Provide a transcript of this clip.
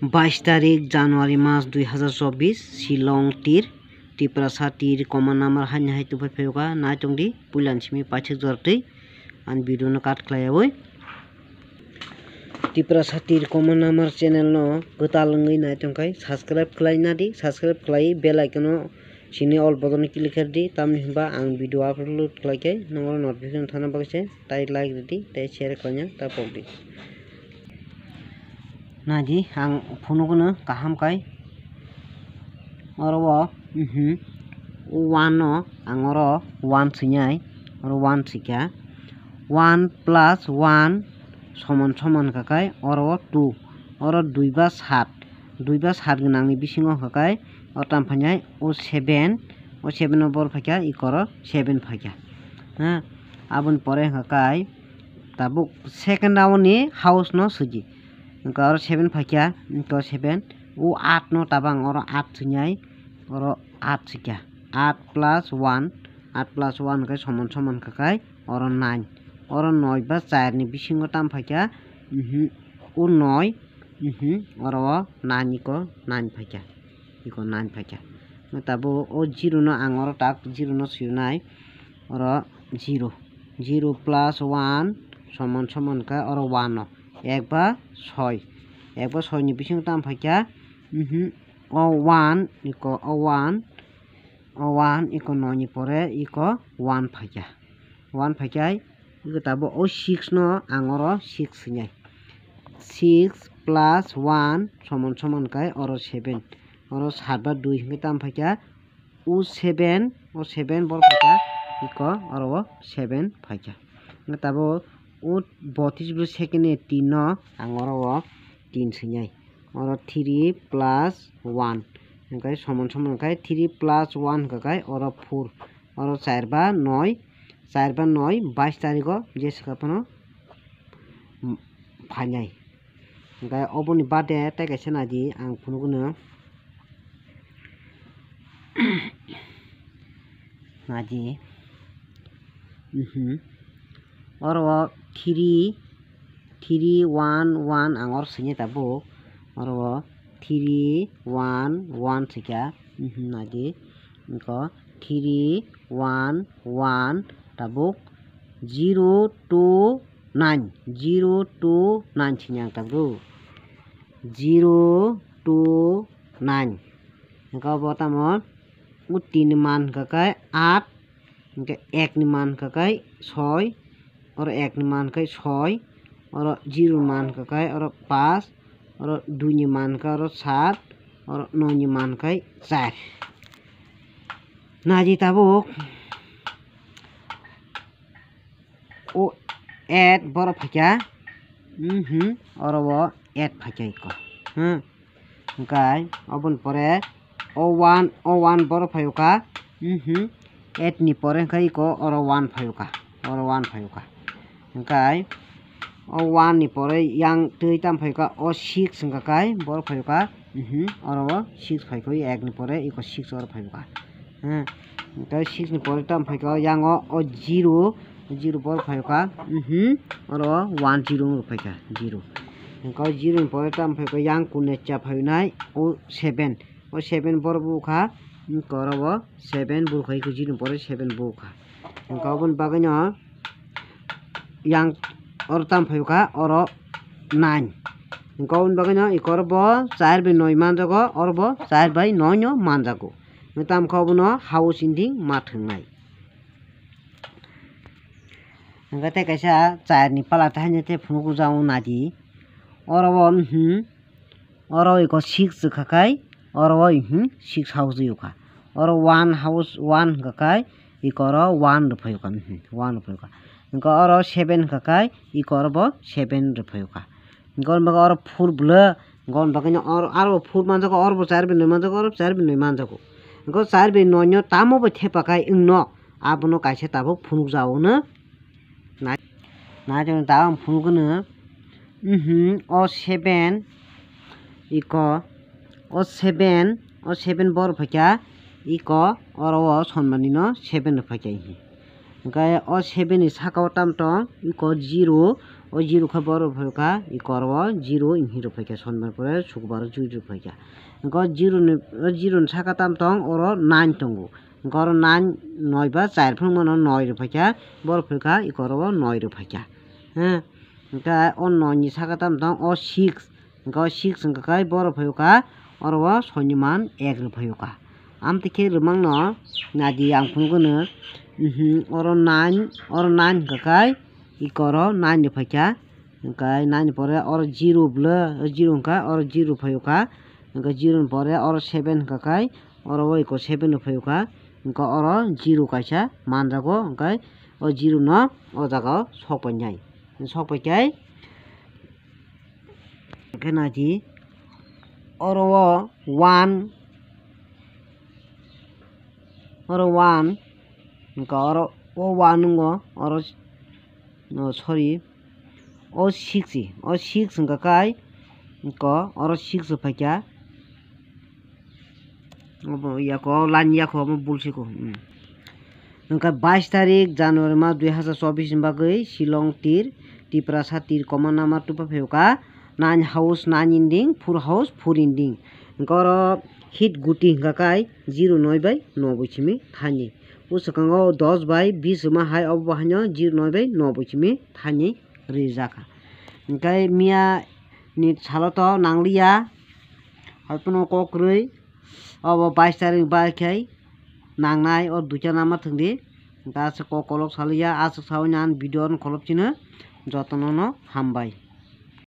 22 तारिख জানুয়ারি মাস 2024 শিলং তীর ত্রিপুরা তীর কমন নাম্বার হানি হাইতু ফেফেওকা না চংদি পুলানসিমি পাছে জরতৈ আন ভিডিও কাট খালাयावै ত্রিপুরা তীর কমন নাম্বার চ্যানেল नो गतालंगै ना चंखाय सब्सक्राइब खालायना दि सब्सक्राइब खालाय बेल आइकन सिनि अल बटन क्लिक कर दि तामनि हबा आं भिडियो अपलोड खालायकै नंगो नोटिफिकेशन थाना बागसे ताइ लाइक दि ताइ शेयर खालायना ता पबदि नाजी आं फुनुगोनो काहाम काय अरबो वान आं अर वान सिनाय अर वान सिका 1 + 1 समान समान काकाय अर 2 अर 2 बा 7 गनांनि बिसिङाव काकाय अताम फायनाय ओ 7 बर फायका इकर 7 फायका हा आबन परे काकाय ताबुक सेकेंड आवनि हाउस न सुजि और 7 फाइका तो 7 वो 8 नो ताबां और 8 सिनाय और 8 सिका 8 + 1 के समान समान काकाय और 9 और 9 बा 4 नि बिसिङो ताम फाइका ओ 9 और 9 को 9 फाइका इको 9 फाइका ताबो ओ 0 नो आं और ताक 0 नो सिनाय और 0 + 1 समान समान का और 1 1 बा 6 नि बिसिङ ताम फाइका ओ 1 इको 1 इको 9 नि परे इको 1 फाइका इको ताबो ओ 6 नो आं और 6 सिनाय 6 + 1 समान समान काय और 7 और 7 बा 2 नि ताम फाइका ओ 7 बर फाइका इको और 7 फाइका ताबो ओ 32 सेकेंड 3 नो आं और 3 सिनाय और 3 + 1 ओंखाय समान समान काय 3 + 1 काकाय और 4 और 4 बा 9 22 तारिखो जेसकापनो फायनाय ओंखाय अबनि बादे ताइकायसे नादि आं फुनुगोनो नादि और 3 1 1 आं और सिने ताबो और 3 1 1 सिका नादि इको 3 1 1 ताबो 0 2 9 सिने आं ताबो 0 2 9 इको बतामो उ 3 मान काकाय 8 इनके 1 नि मान काकाय 6 और 1 नि मान काय 6 और 0 मान काकाय और 5 और 2 नि मान का और 7 और 9 नि मान काय 4 नाजी ताबो ओ 8 बर फाइका और वो 8 फाइका इको ओंखाय अबन परे ओ 1 बर फाइका 8 नि परे काय इको और 1 फाइका ओंखाय ओ 1 नि परे yang tui tam फाइका ओ 6 काकाय बर फाइका और वो 6 फाइका 1 नि परे इको 6 और फाइका ओंखाय 6 नि परे tam फाइका yang ओ 0 बर फाइका और 1 0 फाइका 0 ओंखाय 0 नि परे tam फाइका yang कुने चा फाइनाय ओ 7 बर बुखा और वो 7 बुखा इको 0 नि परे 7 बुखा ओंखाय बन बागैनो yang और tam फाइका और 9 गौन बगैनो इकर बो 4 बाय 9 मान जागो और बो 4 बाय 9 नो मान जागो ताम खावबनो हाउस इंडिंग माथंनाय गते कैसा 4 नि पाला थाहनेते फुनुगु जाउ नादि और वो इको 6 खाकाय और वो 6 हाउस युका और 1 हाउस 1 खाकाय इकर 1 रुपयुका 1 रुपयुका इनको और 7 काकाय इको बो 7 रुपयुका गौन बगा और फुल ब्ल गौन बगा और फुल मान जाको और 4 बाय 9 मान जाको और 4 बाय 9 मान जाको इनको 4 बाय 9 नो तामो बे थेपाकाय इनो आबनो कायसे ताबो फुनुग जावनो ना जों दा आं फुनुगोनो ओ 7 इको ओ 7 बर फाइका इको और वो सनमानि नो 7 फाइका ओंखाय ओ 7 नि साकाव ताम तो eco 0 o 0 kha boro phaika i koro 0 inhi ruphaika sonbar pore sukbar 0 ruphaika go 0 ni saka tam tong oro 9 tongo goro 9 9 ba 4 phangmano 9 ruphaika boro phaika i koro 9 ruphaika ha ka o 9 ni saka tam tong o 6 go 6 wngka kai boro phaika oro soni man 1 ruphaika amtike rumangno nadi ang phungono oro 9 wngka kai i koro 9 ruphaika kai 9 pore oro 0 blo 0 wngka oro 0 ruphaika wngka 0 pore oro 7 wngka kai oro iko 7 ruphaika wngka oro 0 kaisa manjago wngkai o 0 no o jaga sokpaikai kenadi oro 1 wngka oro o 1 ngo oro no sorry o 6 wngka kai wngka oro 6 ruphaika yako line yako mo bulsiko wngka 22 tarik January ma 2024 ni bagui Shillong tir Tiprasa tir common number tupa pheuka 9 house 9 ending 4 house 4 ending wngka oro hit guti wngka kai 09 by 9 chimi thani usakango 10 by 20 ma hai obo hanyo 09 by 9 chimi thani rijaka wngkai mia ni saloto nanglia halpuno kokrui obo 22 tarik bakai nangnai o duita nama thangdi gasa kolok salia asuk sawinan video kolop chino jotono no hambai।